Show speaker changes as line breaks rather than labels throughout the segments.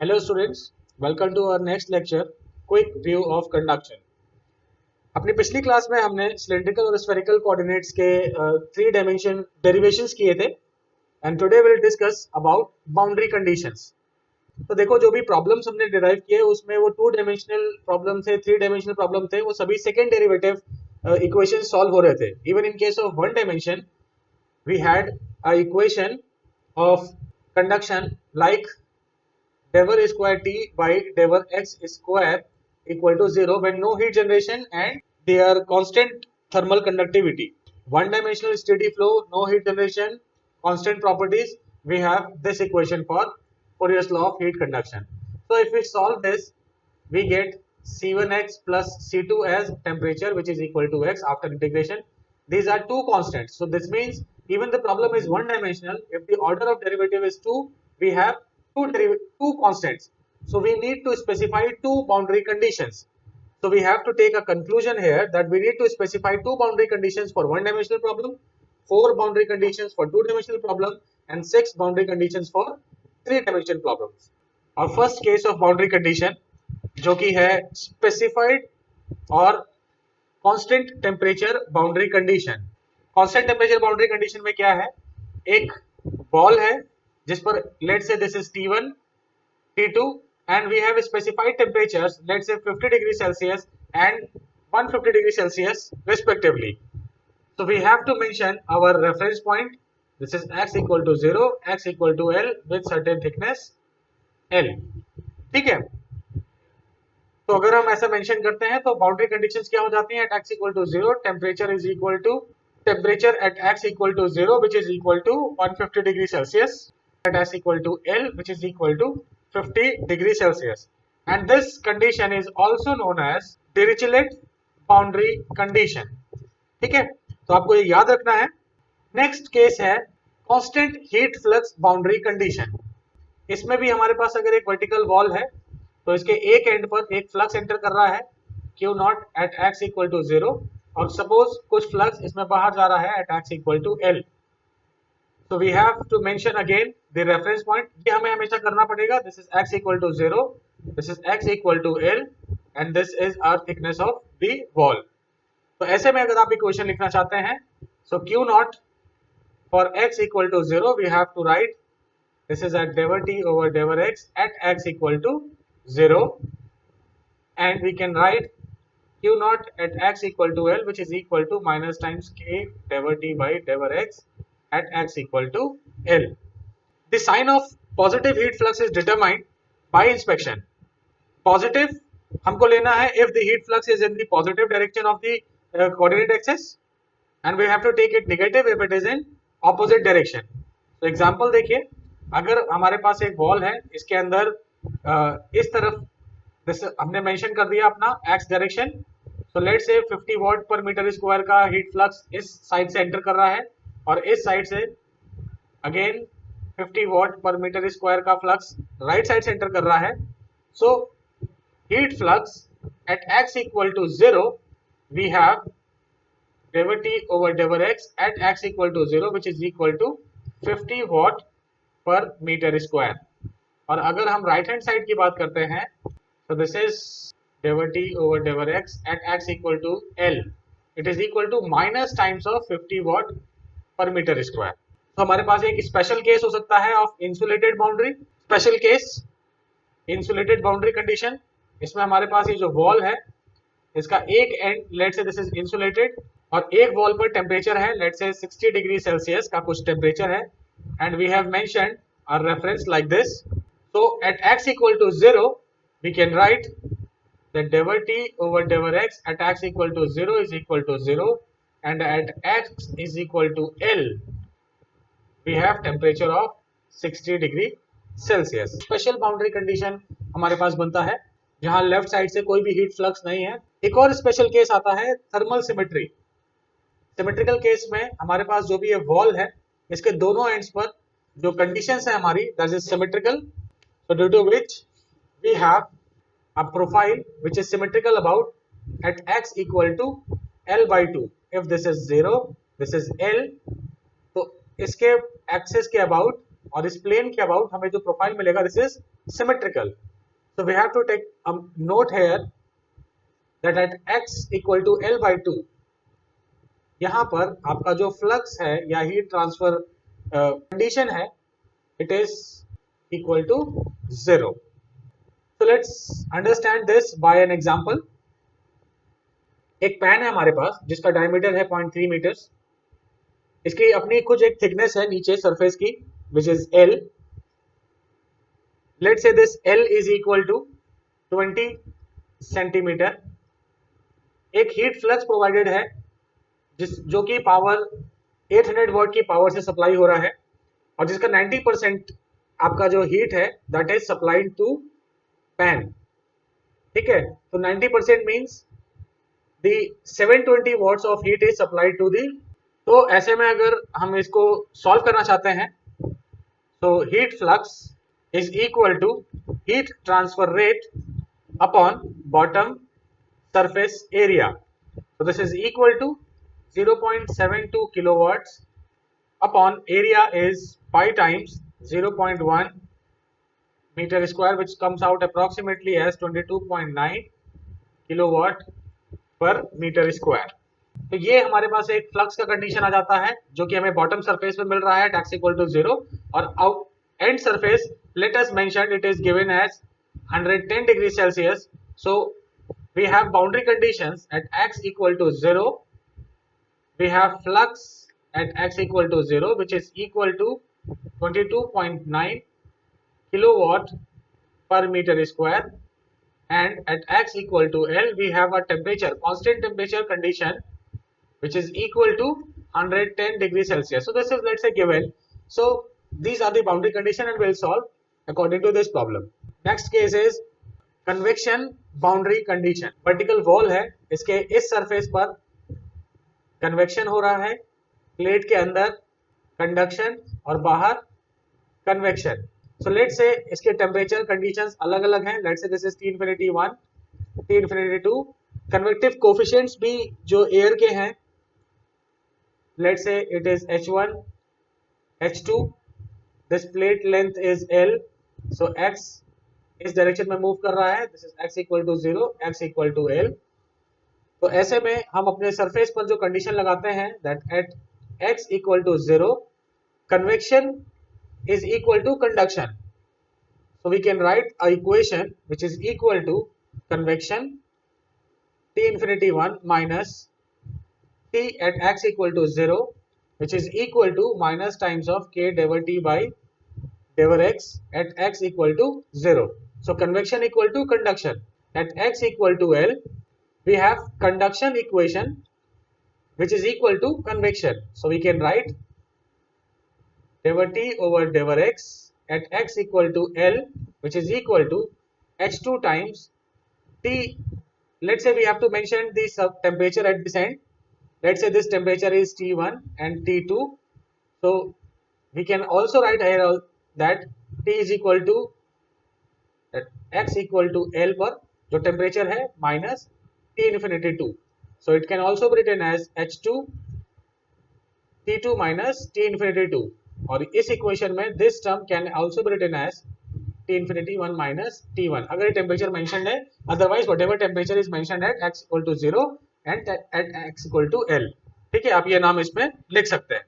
Hello students, welcome to our next lecture, quick view of conduction. अपनी पिछली class में हमने सिलेंड्रिकल और स्फेरिकल कोऑर्डिनेट्स के थ्री डायमेंशन डेरिवेशंस किए थे and today will discuss about boundary conditions. तो देखो जो भी प्रॉब्लम्स हमने डिराइव किए उसमें वो टू डायमेंशनल प्रॉब्लम थे, थ्री डायमेंशनल प्रॉब्लम थे, वो सभी सेकेंड डेरिवेटिव इक्वेशन सॉल्व हो रहे थे। Even in case of one dimension we had a equation of conduction like dever square t by dever x square equal to 0 when no heat generation and their constant thermal conductivity. One dimensional steady flow, no heat generation, constant properties. We have this equation for Fourier's law of heat conduction. So if we solve this, we get C1x plus C2 as temperature, which is equal to x after integration. These are two constants. So this means even the problem is one dimensional. If the order of derivative is 2, we have two constants. So we need to specify two boundary conditions. So we have to take a conclusion here that we need to specify two boundary conditions for one dimensional problem, four boundary conditions for two dimensional problem, and six boundary conditions for three dimensional problems. Our first case of boundary condition जो कि है specified और constant temperature boundary condition. Constant temperature boundary condition में क्या है, एक ball है जिस पर लेट से this is T1 T2 and we have specified temperatures, let's say 50 degrees Celsius and 150 degrees Celsius respectively. So we have to mention our reference point. This is x equal to 0, x equal to L with certain thickness L. ठीक है, तो अगर हम ऐसा mention करते हैं तो boundary conditions क्या हो जाती हैं, at x equal to 0 temperature is equal to temperature at x equal to 0 which is equal to 150 degree Celsius at s equal to L which is equal to 50 degree Celsius, and this condition is also known as Dirichlet boundary condition. ठीक है, तो आपको ये याद रखना है। Next case है constant heat flux boundary condition. इसमें भी हमारे पास अगर एक वर्टिकल वॉल है तो इसके एक एंड पर एक फ्लक्स एंटर कर रहा है Q naught at x equal to 0 और सपोज कुछ फ्लक्स इसमें बाहर जा रहा है at x equal to L। So we have to mention again the reference point. ये हमें हमेशा करना पड़ेगा। This is x equal to 0, this is x equal to L and this is our thickness of the wall. तो ऐसे में अगर आप इक्वेशन लिखना चाहते हैं so Q naught for x equal to 0 we have to write this is at dever t over dever x at x equal to 0, and we can write Q naught at x equal to L which is equal to minus times k dever t by dever x at x equal to L. The sign of positive heat flux is determined by inspection. Positive हमको लेना है if the heat flux is in the positive direction of the coordinate axis and we have to take it negative if it is in opposite direction. So example देखिए, अगर हमारे पास एक wall है, इसके अंदर इस तरफ हमने मेंशन कर दिया अपना x डायरेक्शन। सो लेट से 50 वाट पर मीटर स्क्वायर का हीट फ्लक्स इस साइड से एंटर कर रहा है और इस साइड से again 50 watt per metre square का फ्लक्स राइट साइड से एंटर कर रहा है। So heat flux at x equal to 0 we have dever t over dever x at x equal to 0 which is equal to 50 watt per meter square। और अगर हम right hand side की बात करते हैं तो this is dever t over dever x at x equal to L, it is equal to minus times of 50 watt per meter square। तो हमारे पास एक स्पेशल केस हो सकता है of insulated boundary. Special case insulated boundary condition, इसमें हमारे पास ये जो वॉल है इसका एक एंड लेट से दिस इज इंसुलेटेड और एक वॉल पर टेम्परेचर है लेट से 60 डिग्री सेल्सियस का कुछ टेम्परेचर है and we have mentioned our reference like this. So at x equal to 0 we can write that dever t over dever x at x equal to 0 is equal to 0 and at x is equal to L we have temperature of 60 degree Celsius। Special boundary condition हमारे पास बनता है जहां left side से कोई भी heat flux नहीं है। एक और स्पेशल केस आता है थर्मल सिमेट्री। सिमेट्रिकल केस में हमारे पास जो भी ये वॉल है इसके दोनों एंड्स पर जो कंडीशंस है हमारी that is symmetrical, so due to which we have a profile which is symmetrical about at x equal to L by 2. If this is 0, this is L, तो इसके एक्सिस के अबाउट और इस plane के about हमें जो profile मिलेगा this is symmetrical. So we have to take a note here that at x equal to L by 2, यहाँ पर आपका जो फ्लक्स है या हीट ट्रांसफर कंडीशन है, it is equal to 0. So let's understand this by an example. एक pan है हमारे पास जिसका डायमीटर है 0.3 मीटर्स. इसकी अपनी कुछ एक थिकनेस है नीचे सरफेस की which is L. Let's say this L is equal to 20 centimetre. एक हीट फ्लक्स प्रोवाइडेड है जो कि पावर 800 वॉट की पावर से सप्लाई हो रहा है और जिसका 90% आपका जो हीट है that is supplied to pan. ठीक है, तो 90% means the 720 watts of heat is supplied to the. तो ऐसे में अगर हम इसको सॉल्व करना चाहते हैं तो heat flux is equal to heat transfer rate upon bottom surface area. So this is equal to 0.72 kilowatts upon area is pi times 0.1 meter square, which comes out approximately as 22.9 kilowatt per meter square. तो ये हमारे पास एक flux का condition आ जाता है जो कि हमें बॉटम सरफेस पे मिल रहा है x equal to 0 और out and surface let us mention it is given as 110 degrees Celsius. So we have boundary conditions at x equal to 0. We have flux at x equal to 0 which is equal to 22.9 kilowatt per meter square, and at x equal to L we have a temperature, constant temperature condition which is equal to 110 degrees Celsius. So this is, let's say, given. So these are the boundary condition and we'll solve according to this problem. Next case is convection boundary condition. Vertical wall है, इसके इस surface पर convection हो रहा है, plate के अंदर conduction और बाहर कन्वेक्शन. सो लेट से इसके टेम्परेचर कंडीशंस अलग अलग हैं. लेट से this is T∞1, T∞2. Convective coefficients भी जो एयर के हैं, let say it is H1, H2. This plate length is L. So x इस डायरेक्शन में मूव कर रहा है. This is x equal to 0, x equal to L. तो ऐसे में हम अपने सरफेस पर जो कंडीशन लगाते हैं that at x equal to 0 convection is equal to conduction. So we can write a equation which is equal to convection T∞1 minus T at x equal to 0, which is equal to minus times of k divided T by divided x at x equal to 0. So convection equal to conduction. At x equal to L, we have conduction equation which is equal to convection. So we can write divided T over divided x at x equal to L, which is equal to H2 times T. Let's say we have to mention the temperature at this end. Let's say this temperature is T1 and T2. So we can also write here that T is equal to x equal to L पर जो temperature है minus T∞2. So it can also be written as H2 T2 minus T∞2. और इस equation में this term can also be written as T∞1 minus T1 अगर temperature mentioned है. Otherwise whatever temperature is mentioned at x equal to 0 and at x equal to L. ठीक है, आप ये नाम इसमें लिख सकते हैं.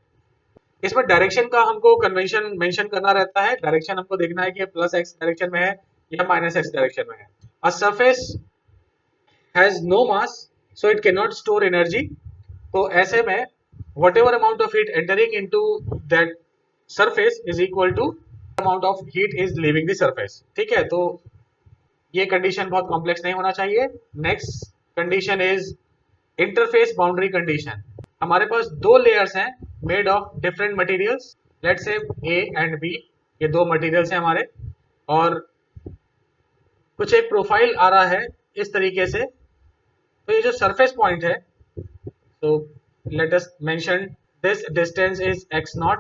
इसमें डायरेक्शन का हमको कन्वेंशन मेंशन करना रहता है. डायरेक्शन हमको देखना है कि प्लस x डायरेक्शन में है या माइनस x डायरेक्शन में है. A surface has no mass so it can not store energy. तो ऐसे में whatever amount of heat entering into that surface is equal to amount of heat is leaving the surface. ठीक है, तो ये condition बहुत कॉम्प्लेक्स नहीं होना चाहिए. Next condition is interface boundary condition. हमारे पास दो लेयर्स हैं made of different materials. Let's say A and B, ये दो मटेरियल्स हैं हमारे, और कुछ एक प्रोफाइल आ रहा है इस तरीके से. तो ये जो सरफेस पॉइंट है, तो let us mention this distance is x not.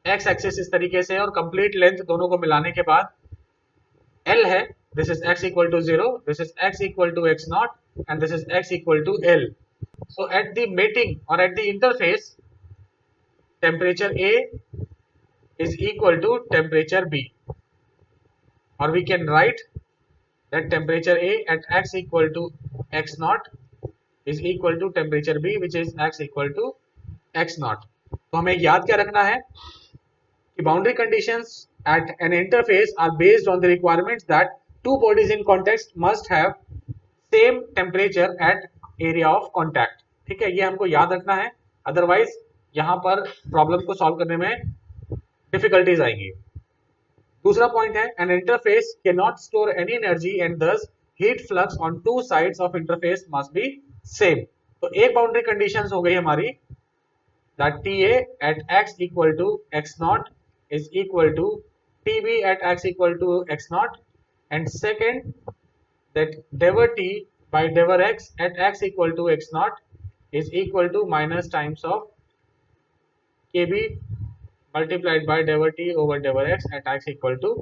x axis इस तरीके से और कंप्लीट लेंथ दोनों को मिलाने के बाद L है. This is x equal to 0, this is x equal to x not and this is x equal to L. So at the mating और at the interface temperature A is equal to temperature B. or we can write that temperature A at x equal to x naught is equal to temperature B which is x equal to x naught. तो हमें याद क्या रखना है कि boundary conditions at an interface are based on the requirements that two bodies in context must have same temperature at area of contact. ठीक है, ये हमको याद रखना है, अदरवाइज यहाँ पर प्रॉब्लम को सॉल्व करने में डिफिकल्टीज आएंगी. दूसरा पॉइंट है an interface cannot store any energy and thus heat flux on two sides of interface must be same. तो एक बाउंड्री कंडीशंस हो गई हमारी that TA at x equal to x naught is equal to TB at x equal to x naught, and second that dever T by dever x at x equal to x naught is equal to minus times of KB multiplied by dever T over dever x at x equal to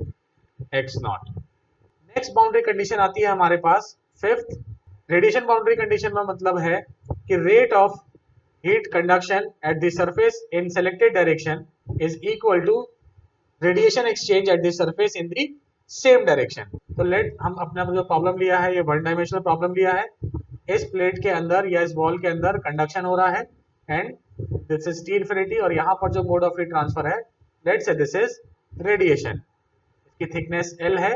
x naught. Next boundary condition आती है हमारे पास fifth. Radiation boundary condition में मतलब है कि rate of heat conduction at the surface in selected direction is equal to radiation exchange at the surface in the same direction. तो late हम अपना जो प्रॉब्लम लिया है ये वन डायमेंशनल प्रॉब्लम लिया है. इस प्लेट के अंदर या इस बॉल के अंदर कंडक्शन हो रहा है and this is T infinity और यहाँ पर जो मोड ऑफ हीट ट्रांसफर है let's say this is radiation. इसकी थिकनेस L है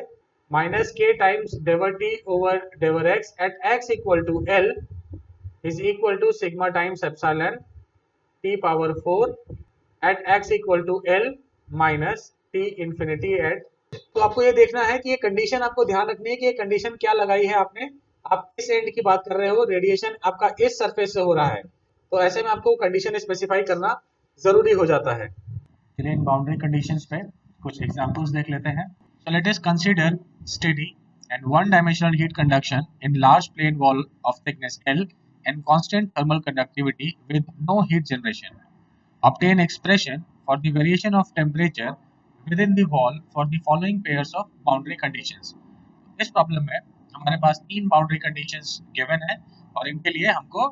minus K times del T over del x at x equal to L is equal to sigma times epsilon T power 4 at x equal to L minus T infinity at. तो आपको ये देखना है कि ये condition आपको ध्यान रखनी है कि ये कंडीशन क्या लगाई है आपने. आप इस एंड की बात कर रहे हो, रेडिएशन आपका इस सरफेस से हो रहा है, तो ऐसे में आपको कंडीशन स्पेसिफाई करना जरूरी हो जाता है. चलिए इन बाउंड्री कंडीशंस पे कुछ एग्जांपल्स देख लेते हैं. So let us consider steady and one-dimensional heat conduction in large plane wall of thickness L and constant thermal conductivity with no heat generation. Obtain expression for the variation of temperature within the wall for the following pairs of boundary conditions. इस problem में हमारे पास तीन boundary conditions given है और इनके लिए हमको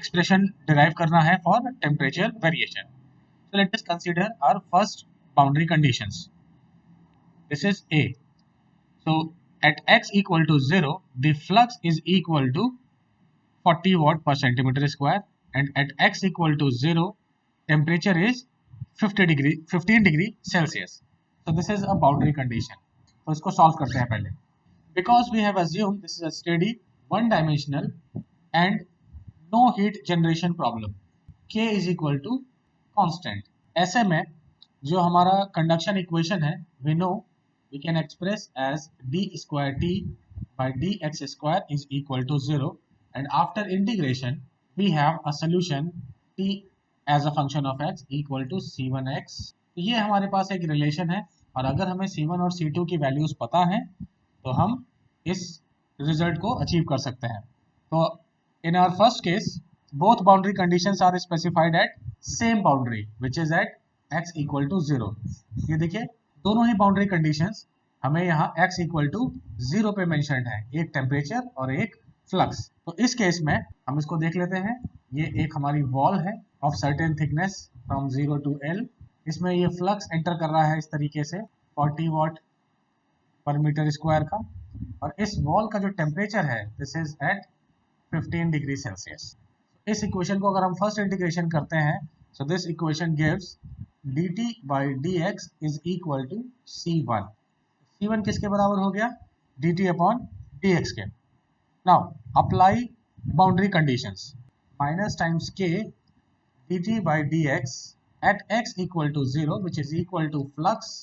expression derive करना है for temperature variation. So let us consider our first boundary conditions. This is A. So at x equal to 0, the flux is equal to 40 watt per centimeter square and at x equal to 0 temperature is 15 degree Celsius. So this is a boundary condition. तो इसको solve करते हैं पहले. Because we have assumed this is a steady one dimensional and no heat generation problem, K is equal to constant. ऐसे में जो हमारा conduction equation है we know we can express as d square T by dx square is equal to 0. And after integration we have a solution T as a function of x equal to C1x. ये हमारे पास एक relation है और अगर हमें C1 और C2 की values पता है तो हम इस रिजल्ट को अचीव कर सकते हैं. तो in our first case both boundary conditions are specified at same boundary which is at x equal to 0. ये देखिए दोनों ही बाउंड्री कंडीशंस हमें यहाँ x इक्वल टू 0 पे मेंशन्ड है, एक टेम्परेचर और एक फ्लक्स. तो इस केस में हम इसको देख लेते हैं. ये एक हमारी वॉल है of certain thickness from 0 to L. इसमें ये फ्लक्स एंटर कर रहा है इस तरीके से 40 वाट पर मीटर स्क्वायर का और इस वॉल का जो टेम्परेचर है this is at 15 degree Celsius. इस इक्वेशन को अगर हम फर्स्ट इंटीग्रेशन करते हैं so this equation gives dt by dx is equal to C1. C1 किसके बराबर हो गया? dt upon dx के. Now apply boundary conditions. Minus times k dt by dx at x equal to 0 which is equal to flux.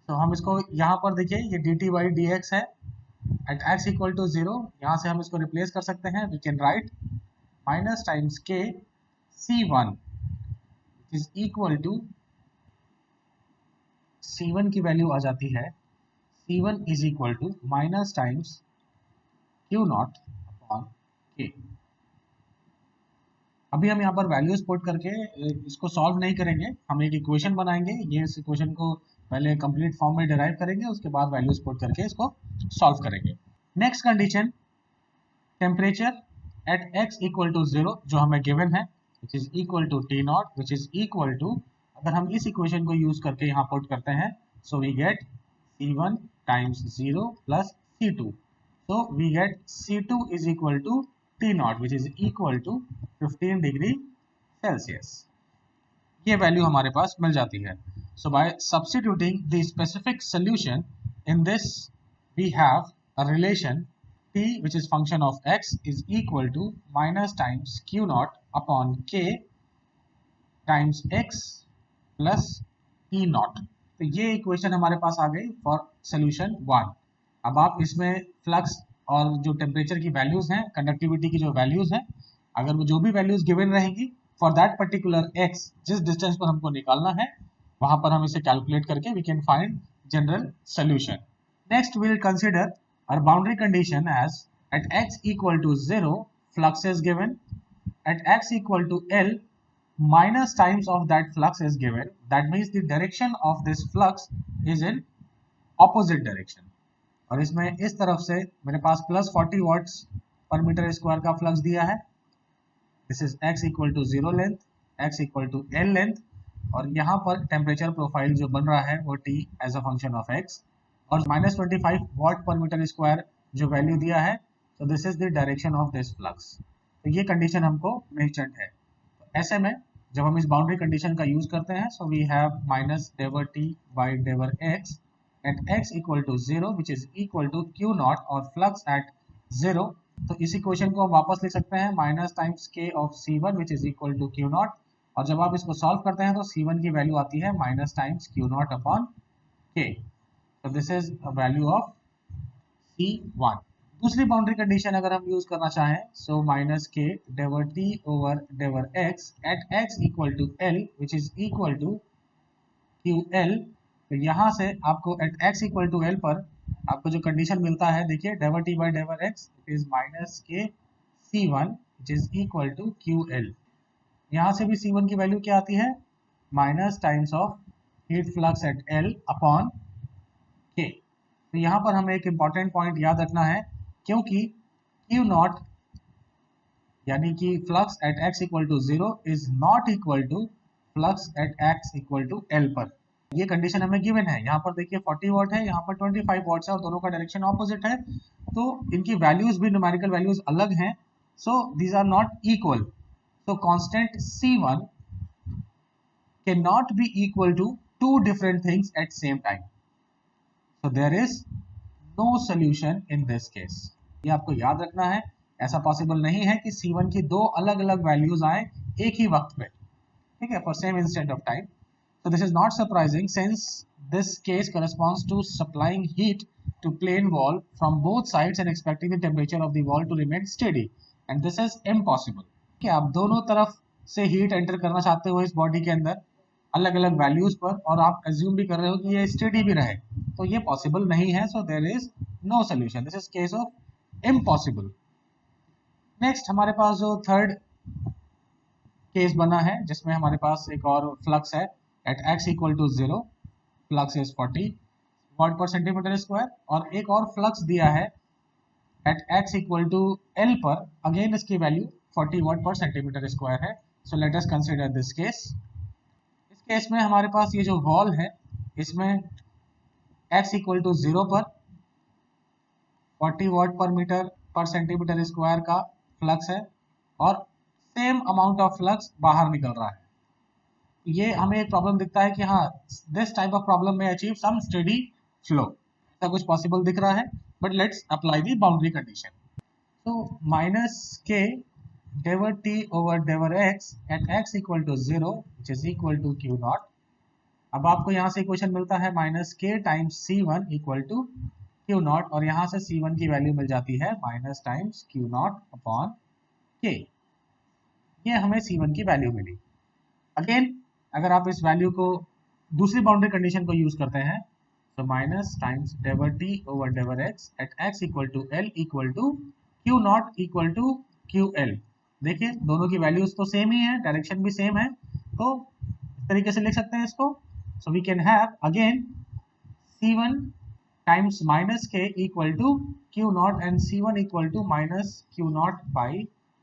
तो हम इसको यहाँ पर देखिए ये dt by dx है at x equal to 0. यहाँ से हम इसको रिप्लेस कर सकते हैं. We can write minus times k C1 which is equal to C1 की वैल्यू आ जाती है C1 is equal to minus times Q naught upon K. अभी हम यहाँ पर वैल्यूज पुट करके इसको सॉल्व नहीं करेंगे, हम एक इक्वेशन बनाएंगे. ये इस इक्वेशन को पहले कंप्लीट फॉर्म में डिराइव करेंगे, उसके बाद वैल्यूज पुट करके इसको सॉल्व करेंगे. Next condition temperature at x equal to 0 जो हमें गिवन है which is equal to T naught which is equal to, अगर हम इस इक्वेशन को यूज करके यहाँ पुट करते हैं so we get C1 times 0 plus C2. So we get C2 is equal to T naught, which is equal to 15 degree Celsius. ये value हमारे पास मिल जाती है. So by substituting the specific solution in this, we have a relation T, which is function of x, is equal to minus times Q naught upon K times x plus T naught. तो ये equation हमारे पास आ गई for solution 1. अब आप इसमें flux और जो temperature की वैल्यूज हैं, कंडक्टिविटी की जो वैल्यूज हैं, अगर वो जो भी वैल्यूज गिवन रहेंगी फॉर दैट पर्टिकुलर x, जिस डिस्टेंस पर हमको निकालना है, वहां पर हम इसे कैलकुलेट करके we can find general solution. Next we will consider our boundary condition as at x equal to 0 flux is given, at x equal to L minus times of that flux is given. That means the direction of this flux is in opposite direction. और इसमें इस तरफ से मेरे पास plus 40 watts per metre square का flux दिया है. This is x equal to 0 length, x equal to L length, और यहाँ पर टेम्परेचर प्रोफाइल जो बन रहा है वो T as a function of x, और -25 वॉट पर मीटर स्क्वायर जो वैल्यू दिया है. तो this is the direction of this flux. तो ये कंडीशन हमको मेंशन्ड है. तो ऐसे में जब हम इस बाउंड्री कंडीशन का यूज करते हैं, so we have minus del T by del x at x equal to 0 which is equal to Q not और फ्लक्स एट 0. तो इस इक्वेशन को हम वापस लिख सकते हैं minus times k of C1 which is equal to Q not, और जब आप इसको सॉल्व करते हैं तो C1 की वैल्यू आती है minus times Q not upon k. So this is a value of C1. दूसरी बाउंड्री कंडीशन अगर हम यूज करना चाहें, so minus k del t over del x at x equal to L which is equal to QL. तो यहाँ से आपको at x equal to L पर आपको जो कंडीशन मिलता है, देखिए डेवर t by डेवर x is minus k C1 which is equal to QL. यहाँ से भी C1 की वैल्यू क्या आती है, minus times of heat flux at L upon K. तो यहाँ पर हमें एक इंपॉर्टेंट पॉइंट याद रखना है, क्योंकि Q नॉट यानी कि flux at x equal to 0 is not equal to flux at x equal to L पर. ये कंडीशन हमें गिवन है. यहाँ पर देखिए 40 वॉट है, यहाँ पर 25 वॉट्स है, और दोनों का डायरेक्शन ऑपोजिट है, तो इनकी वैल्यूज भी न्यूमेरिकल वैल्यूज अलग हैं. So these are not equal. So constant C1 can not be equal to two different things at same time. So there is no solution in this case. ये आपको याद रखना है. ऐसा पॉसिबल नहीं है कि C1 की दो अलग अलग वैल्यूज आए एक ही वक्त पे, ठीक है, for same instant of time. So this is not surprising since this case corresponds to supplying heat to plane wall from both sides and expecting the temperature of the wall to remain steady, and this is impossible. कि आप दोनों तरफ से heat enter करना चाहते हो इस body के अंदर अलग अलग वैल्यूज पर, और आप एज्यूम भी कर रहे हो कि ये स्टेडी भी रहे, तो ये पॉसिबल नहीं है. So there is no solution. This is case of impossible. Next हमारे पास जो थर्ड केस बना है, जिसमें हमारे पास एक और फ्लक्स है at x equal to 0, flux is 40 watt per centimetre square, और एक और फ्लक्स दिया है at x equal to L पर, अगेन इसकी value 40 watt per centimetre square है. So let us consider this case. इस केस में हमारे पास ये जो वॉल है, इसमें x इक्वल टू 0 पर 40 वॉट पर मीटर पर सेंटीमीटर स्क्वायर का फ्लक्स है, और सेम अमाउंट ऑफ फ्लक्स बाहर निकल रहा है. ये हमें एक प्रॉब्लम दिखता है कि हाँ, दिस टाइप ऑफ प्रॉब्लम में अचीव सम स्टेडी फ्लो, ऐसा कुछ पॉसिबल दिख रहा है. But let's apply the boundary condition. तो minus K del T over del x at x equal to 0 which is equal to Q not. अब आपको यहाँ से इक्वेशन मिलता है minus K times C1 equal to Q not, और यहाँ से C1 की वैल्यू मिल जाती है minus times Q not upon K. ये हमें C1 की वैल्यू मिली. अगेन अगर आप इस वैल्यू को दूसरी बाउंड्री कंडीशन को यूज करते हैं, तो minus times del T over del x at x equal to L equal to Q not equal to QL. देखिए दोनों की वैल्यूज तो सेम ही है, डायरेक्शन भी सेम है, तो इस तरीके से लिख सकते हैं इसको. So we can have again C1 times minus K equal to Q naught and C1 equal to minus Q naught by.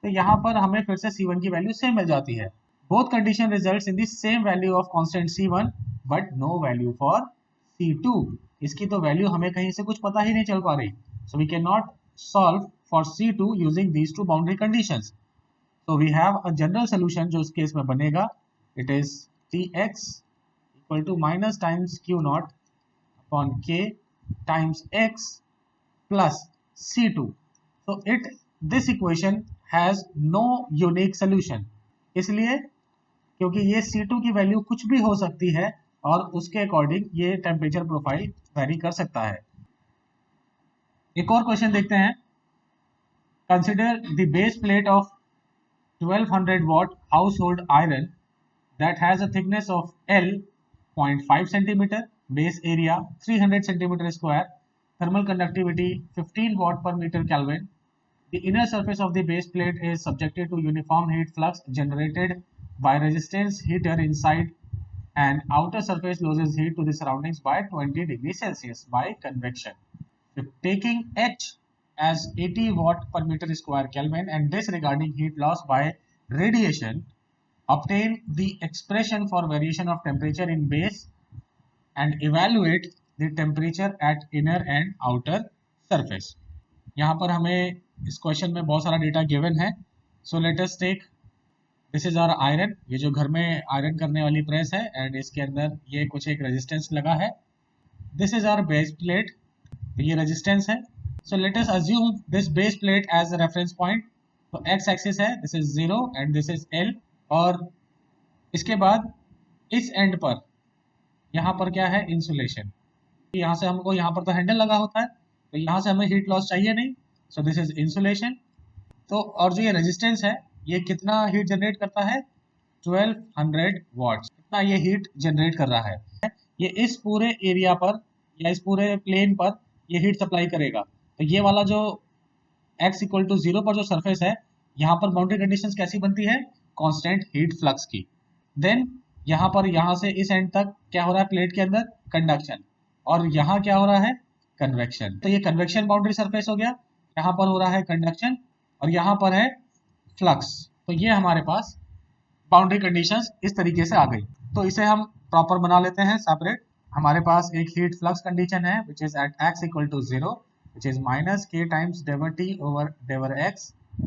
तो यहाँ पर हमें फिर से C1 की वैल्यू सेम मिल जाती है. Both condition results in the same value of constant C1 but no value for C2. इसकी तो वैल्यू हमें कहीं से कुछ पता ही नहीं चल पा रही, so we can not solve for C2 using these two boundary conditions. So we have a general solution जो इस केस में बनेगा, it is Tx equal to minus times Q naught upon K times X plus C2. So this equation has no unique solution, इसलिए क्योंकि ये C2 की value कुछ भी हो सकती है और उसके अकॉर्डिंग ये टेम्परेचर प्रोफाइल वेरी कर सकता है। एक और क्वेश्चन देखते हैं। Consider the base plate of 1200 watt household iron that has a thickness of L 0.5 centimeter, base area 300 centimeter square, thermal conductivity 15 watt per meter Kelvin. The inner surface of the base plate is subjected to uniform heat flux generated by resistance heater inside, and outer surface loses heat to the surroundings by 20 degrees Celsius by convection. So taking H as 80 watt per meter square Kelvin and disregarding heat loss by radiation, obtain the expression for variation of temperature in base and evaluate the temperature at inner and outer surface. यहाँ पर हमें इस question में बहुत सारा data given है। So let us take, this is our iron, ये जो घर में आयरन करने वाली प्रेस है, एंड इसके अंदर ये कुछ एक रेजिस्टेंस लगा है। This is our base plate, ये रेजिस्टेंस है। So let us assume this base plate as a reference point. तो x axis है, this is 0 and this is L, और इसके बाद इस एंड पर यहाँ पर क्या है, इंसुलेशन। यहाँ से हमको, यहाँ पर तो हैंडल लगा होता है, तो यहाँ से हमें हीट लॉस चाहिए नहीं, सो दिस इज इंसुलेशन। तो और जो ये रेजिस्टेंस है, ये कितना हीट जनरेट करता है, 1200 वॉट्स, इतना ये हीट जनरेट कर रहा है। ये इस पूरे एरिया पर या इस पूरे प्लेन पर ये हीट सप्लाई करेगा। तो ये वाला जो x इक्वल टू 0 पर जो सरफेस है, यहाँ पर बाउंड्री कंडीशंस कैसी बनती है, कांस्टेंट हीट फ्लक्स की। देन यहाँ पर, यहाँ से इस एंड तक क्या हो रहा है, प्लेट के अंदर कंडक्शन, और यहाँ क्या हो रहा है, कन्वेक्शन। तो ये कन्वेक्शन बाउंड्री सरफेस हो गया, यहाँ पर हो रहा है कंडक्शन और यहाँ पर है फ्लक्स। तो ये हमारे पास बाउंड्री कंडीशंस इस तरीके से आ गई। तो इसे हम प्रॉपर बना लेते हैं सेपरेट। हमारे पास एक हीट फ्लक्स कंडीशन है which is at x equal to 0, which is minus k times delta t over delta x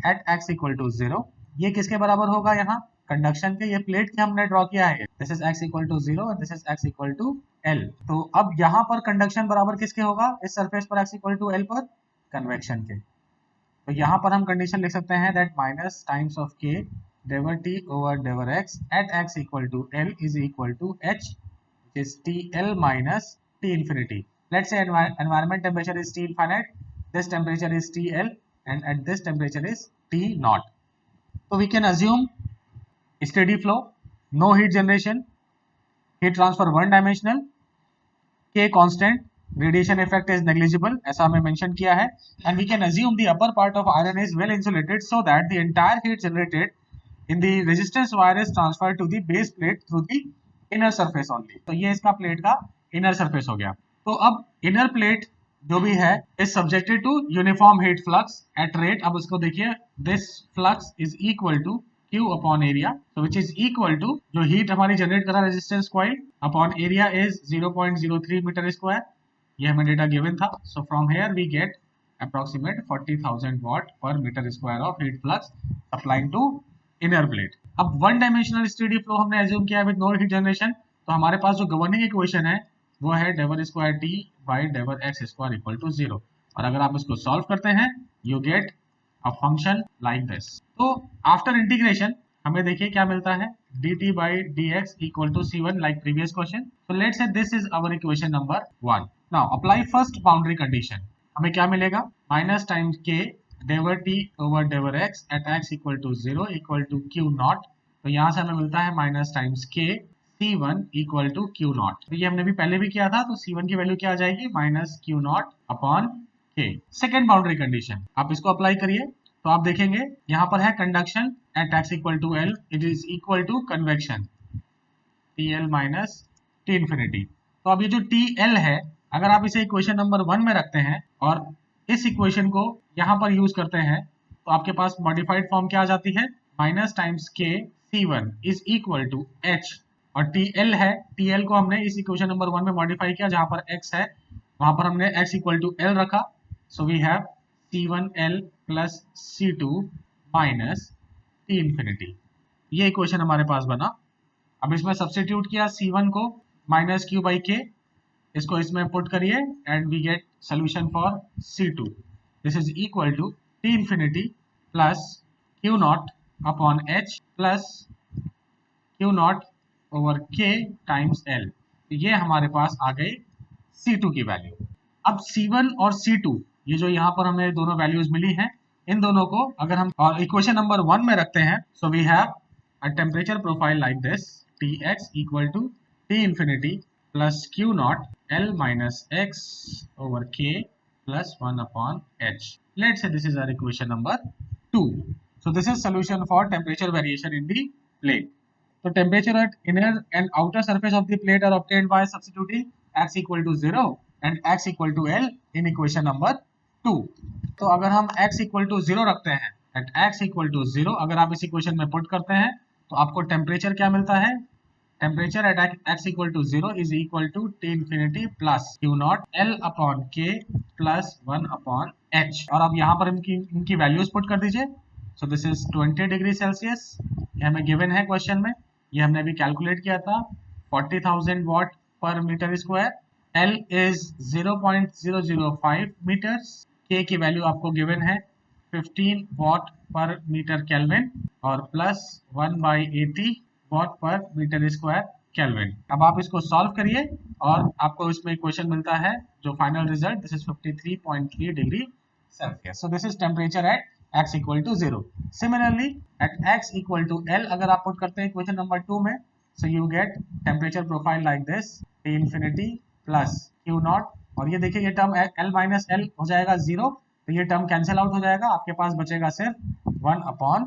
at x equal to 0. ये किसके बराबर होगा, यहाँ कंडक्शन के, ये प्लेट के हमने ड्रॉ किया है। This is x equal to 0 and this is x equal to L. तो अब यहाँ पर कंडक्शन बराबर किसके होगा, इस सरफेस पर x equal to L पर, कन्वेक्शन के। तो यहाँ पर हम कंडीशन लिख सकते हैं that minus times of k delta t over delta x at x equal to L is equal to h, which is TL minus T infinity. Let's say environment temperature is T infinite, this temperature is TL, and at this temperature is T naught. So we can assume steady flow, no heat generation, heat transfer one dimensional, K constant, radiation effect is negligible, ऐसा हमें mention किया है, and we can assume the upper part of iron is well insulated so that the entire heat generated in the resistance wire is transferred to the base plate through the inner surface only. तो ये इसका plate का inner surface हो गया। तो अब inner plate जो भी है is subjected to uniform heat flux at rate, अब इसको देखिए, this flux is equal to Q upon area, तो विच इज इक्वल टू जो हीट हमारी जनरेट कर रहा है resistance coil upon area is 0.03 meter square, ये हमें डेटा गिवन था। So from here we get approximate 40,000 watt per metre square of heat flux supplying to inner plate. अब one dimensional steady flow हमने assume किया with no heat generation, तो हमारे पास जो गवर्निंग इक्वेशन है वो है del square T by del x square equal to 0, और अगर आप इसको सॉल्व करते हैं you get a function like this. तो आफ्टर इंटीग्रेशन हमें देखिए क्या मिलता है, dt बाई dx इक्वल to c1 like previous question. तो let's say this is our equation number 1। Now apply first boundary condition, हमें क्या मिलेगा, minus times k del t over del x at x equal to 0 equal to q not. तो यहाँ से हमें मिलता है minus times k C1 equal to Q not, तो ये हमने भी पहले भी किया था, तो C1 की वैल्यू क्या आ जाएगी, minus Q not upon K। Second boundary condition, आप इसको अप्लाई करिए, तो आप देखेंगे यहाँ पर है conduction at x equal to L, it is equal to convection TL minus T infinity. तो अब ये जो TL है, अगर आप इसे इक्वेशन नंबर 1 में रखते हैं और इस इक्वेशन को यहाँ पर यूज करते हैं, तो आपके पास मॉडिफाइड फॉर्म क्या आ जाती है, minus times K C1 is equal to H, और TL है, TL को हमने इस इक्वेशन नंबर 1 में मॉडिफाई किया जहां पर x है वहां पर हमने x इक्वल टू एल रखा, so we have C1L plus C2 minus T infinity. ये इक्वेशन हमारे पास बना। अब इसमें सब्स्टिट्यूट किया C1 को माइनस क्यू बाई के, इसको इसमें पुट करिए and we get solution for C2। This is equal to T infinity plus Q naught upon H plus Q naught over K times L। ये हमारे पास आ गई C2 की वैल्यू। अब C1 और C2 ये जो यहाँ पर हमें दोनों वैल्यूज मिली हैं, इन दोनों को अगर हम इक्वेशन नंबर 1 में रखते हैं, so we have a temperature profile like this, Tx equal to T infinity plus Q naught L minus x over K plus 1 upon H. Let's say this is our equation number 2. So this is solution for temperature variation in the plate. So temperature at inner and outer surface of the plate are obtained by substituting x equal to 0 and x equal to L in equation number 2. तो अगर हम x equal to 0 रखते हैं, at x equal to 0 अगर आप इस equation में put करते हैं तो आपको टेम्परेचर क्या मिलता है? Temperature at x equal to 0 is equal to T infinity plus Q naught L upon K plus 1 upon H। और अब यहाँ पर इनकी वैल्यूज पुट कर दीजिए। सो दिस इज 20 डिग्री सेल्सियस, ये हमें गिवन है क्वेश्चन में, ये हमने अभी कैलकुलेट किया था, 40,000 watt per metre square. L is 0.005 metres, K की वैल्यू आपको गिवन है 15 वाट पर मीटर केल्विन और plus 1/80 watt per metre square kelvin. अब आप इसको सॉल्व करिए और आपको इसमें इक्वेशन मिलता है जो final result, this is 53.3 degree Celsius. So this is temperature at x equal to 0. Similarly, at x equal to L अगर आप पुट करते हैं इक्वेशन नंबर 2 में, so you get temperature profile like this, T infinity plus Q naught, और ये देखिए ये term L minus L हो जाएगा 0, तो ये टर्म कैंसिल आउट हो जाएगा, आपके पास बचेगा सिर्फ 1 upon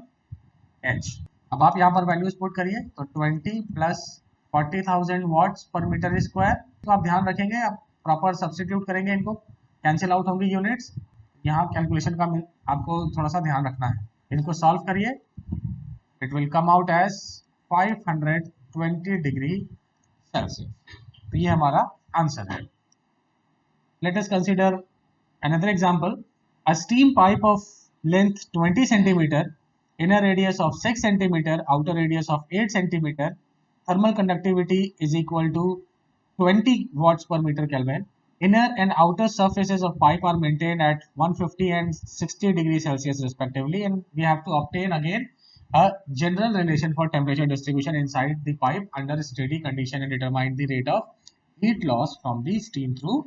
H। अब आप यहाँ पर वैल्यूज पुट करिए, तो 20 प्लस 40,000 वाट्स पर मीटर स्क्वायर, तो आप ध्यान रखेंगे, आप प्रॉपर सब्स्टिट्यूट करेंगे, इनको कैंसिल आउट होंगी यूनिट्स, यहाँ कैलकुलेशन का आपको थोड़ा सा ध्यान रखना है। इनको सॉल्व करिए, it will come out as 520 degree Celsius. तो ये हमारा आंसर है। Let us consider another example, a steam pipe of length 20 centimetre, inner radius of 6 centimeter, outer radius of 8 centimeter, thermal conductivity is equal to 20 watts per meter Kelvin. Inner and outer surfaces of pipe are maintained at 150 and 60 degrees Celsius respectively, and we have to obtain again a general relation for temperature distribution inside the pipe under steady condition and determine the rate of heat loss from the steam through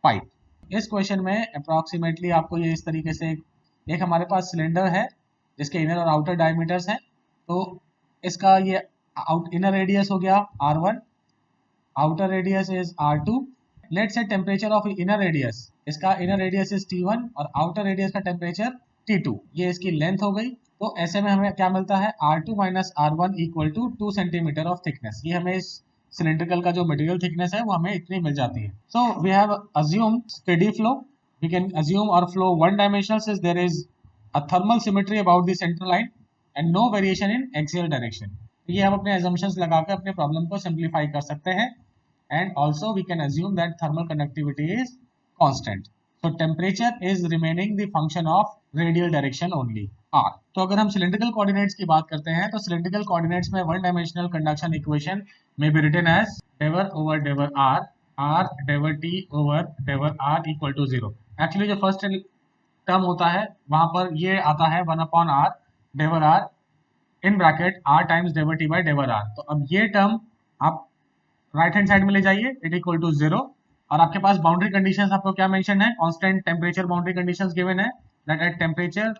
pipe. इस question में approximately आपको ये इस तरीके से एक हमारे पास cylinder है जिसके इनर और आउटर डायमीटर्स हैं, तो इसका ये इनर रेडियस हो गया R1, outer radius is R2। Let's say temperature of inner radius, इसका इनर रेडियस इज T1 और आउटर रेडियस का टेम्परेचर T2, ये इसकी लेंथ हो गई। तो ऐसे में हमें क्या मिलता है, R2 minus R1 equal to 2 centimetre of thickness. ये हमें इस सिलेंड्रिकल का जो मटेरियल थिकनेस है वो हमें इतनी मिल जाती है। So we have assume steady flow, we can assume और flow one dimensional since there is a thermal symmetry about the center line and no variation in axial direction। ये हम अपने assumptions लगाकर अपने प्रॉब्लम को सिंप्लीफाई कर सकते हैं, and also we can assume that thermal conductivity is constant, so temperature is remaining the function of radial direction only r। तो अगर हम cylindrical coordinates की बात करते हैं तो cylindrical coordinates में one dimensional conduction equation may be written as dever over dever r dever t over dever r equal to 0। Actually जो फर्स्ट टर्म होता है वहां पर ये आता है 1 upon r del r in bracket r times del T by del r. तो अब ये टर्म आप राइट हैंड साइड में ले जाइए, इट इक्वल टू 0, और आपके पास बाउंड्री कंडीशंस आपको क्या मेंशन है, constant temperature boundary conditions given है, दैट एट टेम्परेचर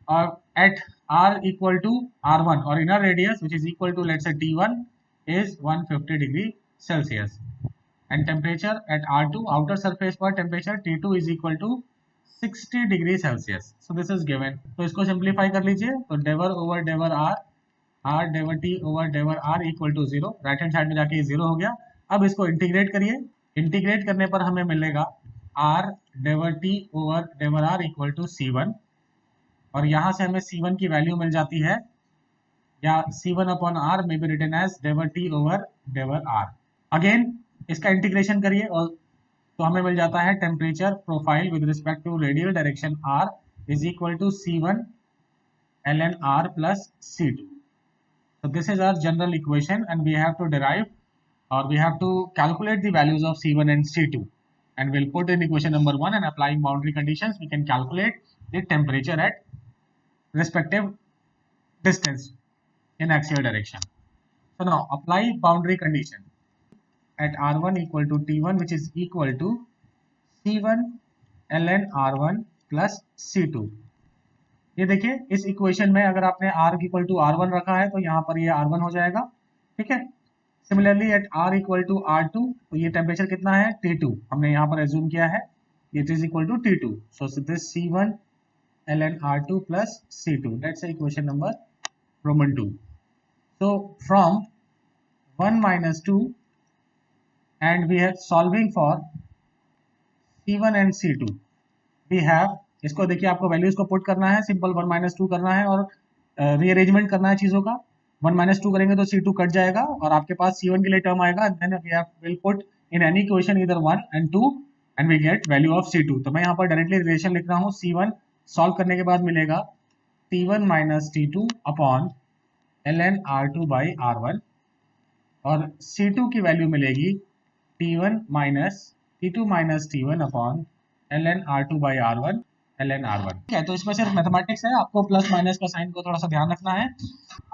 और at r equal to R1 और inner radius which is equal to let's say T1 is 150 degree Celsius and temperature at R2 outer surface पर temperature T2 is equal to 60 degree Celsius. So this is given, तो इसको simplify कर लीजिए, तो डेवर over डेवर r डेवर T over डेवर r equal to 0, right hand side में जाके 0 हो गया। अब इसको इंटीग्रेट करिए, इंटीग्रेट करने पर हमें मिलेगा आर डेवर टी ओवर डेवर आर इक्वल टू C1, और यहाँ से हमें C1 की वैल्यू मिल जाती है, या C1 अपॉन आर में बी रिटन एज डेवर टी ओवर डेवर आर। अगेन इसका इंटीग्रेशन करिए और तो हमें मिल जाता है temperature profile with respect to radial direction r is equal to C1 ln r plus C2. So this is our general equation and we have to derive or we have to calculate the values of C1 and C2, and we'll put in equation number 1 and applying boundary conditions we can calculate the temperature at respective distance in axial direction. So now apply boundary condition at R1 equal to T1, which is equal to C1 ln R1 plus C2. ये देखिए इस equation में अगर आपने r equal to R1 रखा है तो यहाँ पर ये R1 हो जाएगा, ठीक है। Similarly at r equal to R2, तो ये टेम्परेचर कितना है T2, हमने यहाँ पर एज्यूम किया है it is equal to T2, so this C1 ln R2 plus C2, let's say equation number Roman 2. So from 1 minus 2 and we are solving for C1 and C2, we have, इसको देखिए आपको values को put करना है, simple 1 minus 2 करना है और rearrangement करना है चीजों का। 1 माइनस 2 करेंगे तो C2 कट जाएगा और आपके पास C1 के लिए टर्म आएगा, then we will put in any equation either 1 and 2 and we get value of C2। तो मैं यहाँ पर डायरेक्टली रिलेशन लिख रहा हूँ, C1 सॉल्व करने के बाद मिलेगा T1 minus T2 upon ln R2 by R1 और C2 की वैल्यू मिलेगी T1 minus T2 minus T1 upon ln R2 by R1 ln R1। ठीक है, तो इसमें सिर्फ मैथमेटिक्स है, आपको प्लस माइनस का साइन को थोड़ा सा ध्यान रखना है।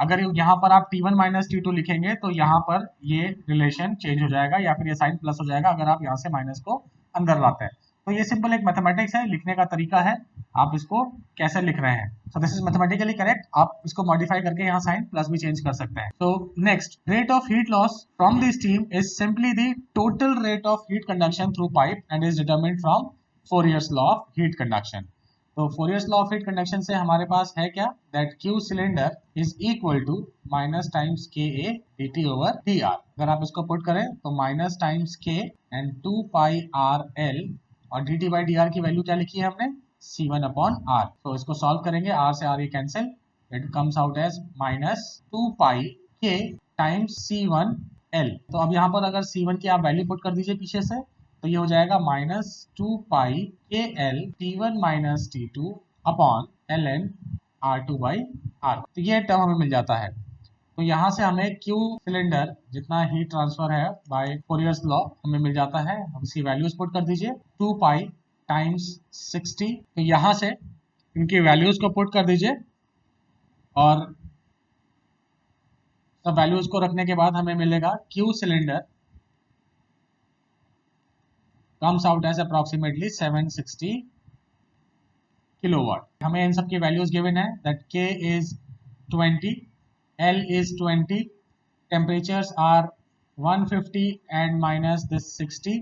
अगर यहाँ पर आप T1 माइनस T2 लिखेंगे तो यहाँ पर ये रिलेशन चेंज हो जाएगा या फिर ये साइन प्लस हो जाएगा अगर आप यहाँ से माइनस को अंदर लाते हैं। तो ये सिंपल एक मैथमेटिक्स है, लिखने का तरीका है, आप इसको कैसे लिख रहे हैं। So this is mathematically correct, आप इसको मॉडिफाई करके यहाँ साइन प्लस भी चेंज कर सकते हैं। तो next, rate of heat loss from the steam is simply the total rate of heat conduction through pipe and is determined from Fourier's law of heat conduction. तो Fourier's law of heat conduction से हमारे पास है क्या, that q cylinder is equal to minus times k A d t over d r. अगर आप इसको put करें तो minus times k and 2 pi R L और D T by D R की वैल्यू क्या लिखी है हमने, C1 अपॉन आर। तो इसको सॉल्व करेंगे, आर से आर ये cancel, it comes out as minus 2 pi के टाइम्स C1 L। तो अब यहाँ पर अगर C1 की आप वैल्यू पुट कर दीजिए पीछे से, तो ये हो जाएगा माइनस 2 पाई के L T1 minus T2 upon ln R2 by R. तो ये टर्म हमें मिल जाता है। तो यहाँ से हमें Q सिलेंडर जितना हीट ट्रांसफर है बाय फोरियर्स लॉ हमें मिल जाता है, हम इसकी वैल्यूज पुट कर दीजिए 2 पाई टाइम्स 60। तो यहाँ से इनकी वैल्यूज को पुट कर दीजिए और सब वैल्यूज को रखने के बाद हमें मिलेगा Q cylinder comes out as approximately 760 kilowatt। हमें इन सब की वैल्यूज गिवन है, that K is 20, L is 20, temperatures are 150 and minus this 60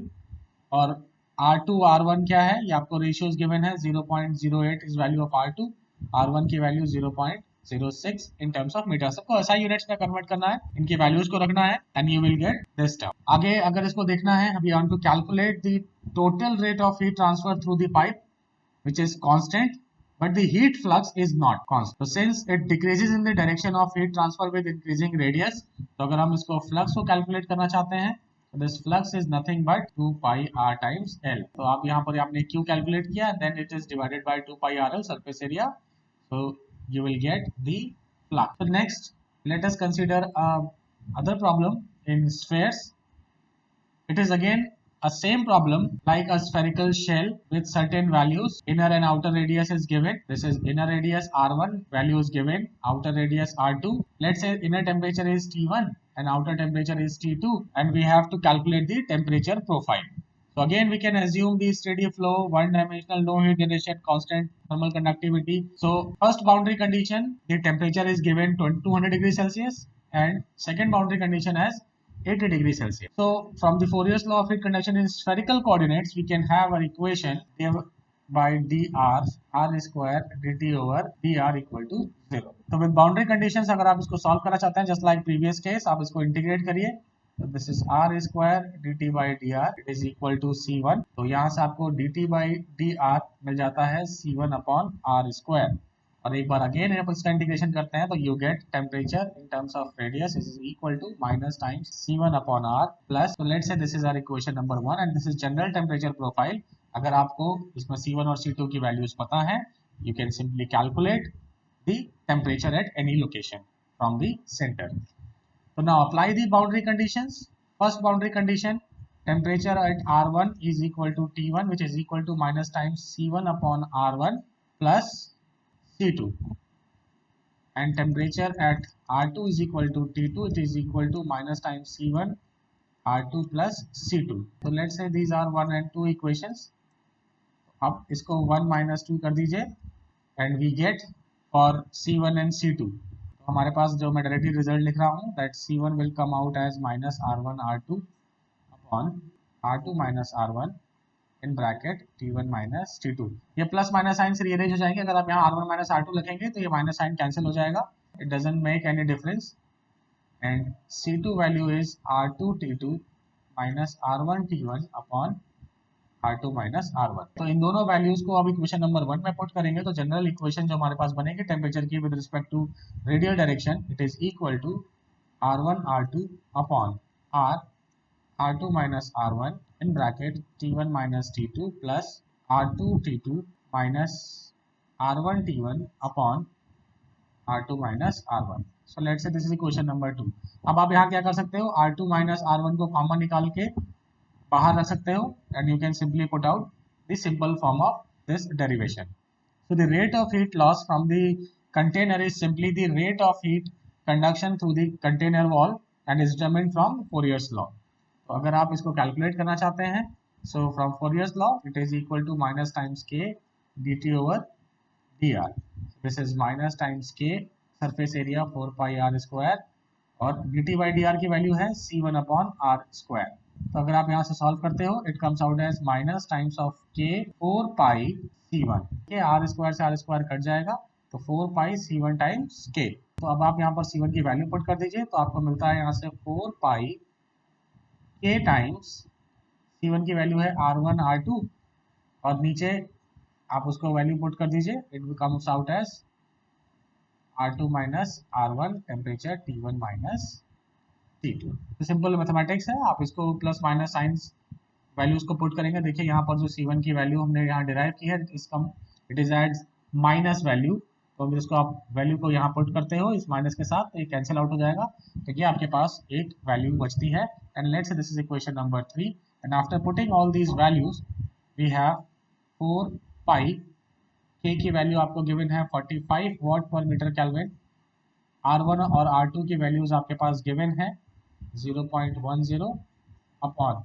और R2 R1 क्या है, ये आपको रेशियोज गिवन है, 0.08 is value of R2, R1 की value 0.06 in terms of metre. सबको SI यूनिट्स में कन्वर्ट करना है, इनकी वैल्यूज को रखना है and you will get this term. आगे अगर इसको देखना है, we want to calculate the total rate of heat transfer through the pipe which is constant but the heat flux is not constant. So since it decreases in the direction of heat transfer with increasing radius, तो अगर हम इसको flux को calculate करना चाहते हैं, so this flux is nothing but 2 pi r times L। तो आप यहाँ पर आपने Q कैलकुलेट किया, then it is divided by 2 pi r L surface area, so you will get the flux। So next, let us consider other problem in spheres. It is again a same problem like a spherical shell with certain values. Inner and outer radius is given. This is inner radius R1, value is given, outer radius R2. Let's say inner temperature is T1 and outer temperature is T2 and we have to calculate the temperature profile. So again we can assume the steady flow, one dimensional, no heat generation, constant thermal conductivity. So first boundary condition, the temperature is given 200 degrees Celsius and second boundary condition as 80 degrees Celsius. So from the Fourier's law of heat conduction in spherical coordinates, we can have an equation by dr r square dt over dr equal to 0. तो with boundary conditions अगर आप इसको solve करना चाहते हैं, just like previous case, आप इसको integrate करिए। तो this is r square dt by dr is equal to c1। तो यहाँ से आपको dt by dr मिल जाता है c1 upon r square। और एक बार अगेन आप इसका इंटीग्रेशन करते हैं तो you get temperature in terms of radius is equal to minus times C1 upon R plus, तो let's say this is our equation number 1 and this is general temperature profile. अगर आपको इसमें C1 और C2 की values पता है, you can simply calculate the temperature at any location from the centre. So now apply the boundary conditions. First boundary condition, temperature at R1 is equal to T1, which is equal to minus times C1 upon R1 plus C2, and temperature at R2 is equal to T2, it is equal to minus times C1 R2 plus C2. So let's say these are 1 and 2 equations. अब इसको 1 minus 2 कर दीजिए and we get for C1 and C2. तो हमारे पास जो मैं directly result लिख रहा हूँ that C1 will come out as minus R1 R2 upon R2 minus R1 in bracket T1 minus T2. ये प्लस माइनस साइन से रीअरेंज हो जाएंगे। अगर आप यहाँ R1 माइनस R2 लिखेंगे तो ये माइनस साइन कैंसिल हो जाएगा, it doesn't make any difference, and C2 value is R2 T2 minus R1 T1 upon R2 minus R1। तो इन दोनों वैल्यूज को अब इक्वेशन नंबर 1 में पुट करेंगे तो जनरल इक्वेशन जो हमारे पास बनेगी टेम्परेचर की with respect to radial direction, it is equal to R1 R2 upon R2 minus R1 in bracket T1 minus T2 plus R2 T2 minus R1 T1 upon R2 minus R1. So let's say this is equation number 2. अब आप यहाँ क्या कर सकते हो, R2 minus R1 को common निकाल के बाहर रख सकते हो and you can simply put out the simple form of this derivation. So the rate of heat loss from the container is simply the rate of heat conduction through the container wall and is determined from Fourier's law. तो अगर आप इसको calculate करना चाहते हैं, so from Fourier's law it is equal to minus times k dt over dr, this is minus times k surface area 4 pi r square और dt by dr की value है C1 अपॉन r स्क्वायर। तो अगर आप यहाँ से solve करते हो it comes out as minus times of k 4 pi C1, के r स्क्वायर से r स्क्वायर कट जाएगा तो 4 पाई C1 टाइम्स k। तो अब आप यहाँ पर C1 की वैल्यू पुट कर दीजिए तो आपको मिलता है यहाँ से 4 पाई k टाइम्स C1 की वैल्यू है R1 R2 और नीचे आप उसको वैल्यू पुट कर दीजिए, it comes out as R2 minus R1 temperature T1 minus T2। तो सिंपल मैथमेटिक्स है, आप इसको प्लस माइनस साइंस वैल्यूज को पुट करेंगे। देखिए यहाँ पर जो C1 की वैल्यू हमने यहाँ डिराइव की है it is as minus value, तो जिसको आप वैल्यू को यहाँ पुट करते हो इस माइनस के साथ तो ये कैंसिल आउट हो जाएगा, तो ये आपके पास एक वैल्यू बचती है। And let's say this is equation number 3 and after putting all these values we have 4 pi k की वैल्यू आपको गिवन है 45 वाट पर मीटर केल्विन, R1 और R2 की वैल्यूज आपके पास गिवन है 0.10 अपॉन,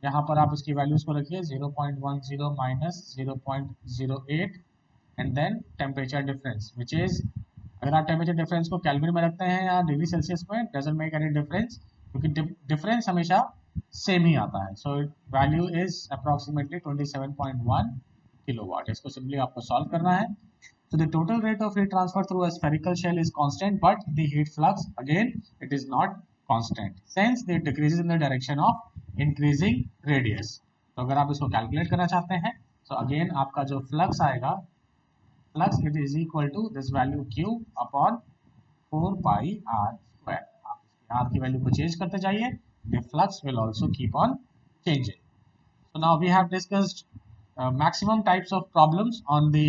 यहाँ पर आप इसकी वैल्यूज को रखिए 0.10 minus 0.08 and then temperature difference which is, अगर आप टेम्परेचर डिफरेंस को केल्विन में रखते हैं या डिग्री सेल्सियस में डजंट मेक एनी डिफरेंस क्योंकि डिफरेंस हमेशा सेम ही आता है। So value is approximately 27.1 kilowatt. इसको सिंपली आपको सॉल्व करना है। So the total rate of heat transfer through a spherical shell is constant, but the heat flux again it is not constant since it decreases in the direction of increasing radius. तो अगर आप इसको calculate करना चाहते हैं तो again आपका जो फ्लक्स आएगा, flux it is equal to this value Q upon 4 pi r square. आप इसकी r की वैल्यू को चेंज करते जाइए, the flux will also keep on changing. So now we have discussed maximum types of problems on the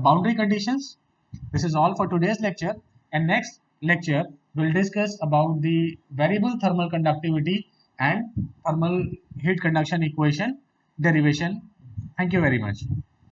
boundary conditions. This is all for today's lecture, and next lecture we'll discuss about the variable thermal conductivity and thermal heat conduction equation derivation. Thank you very much.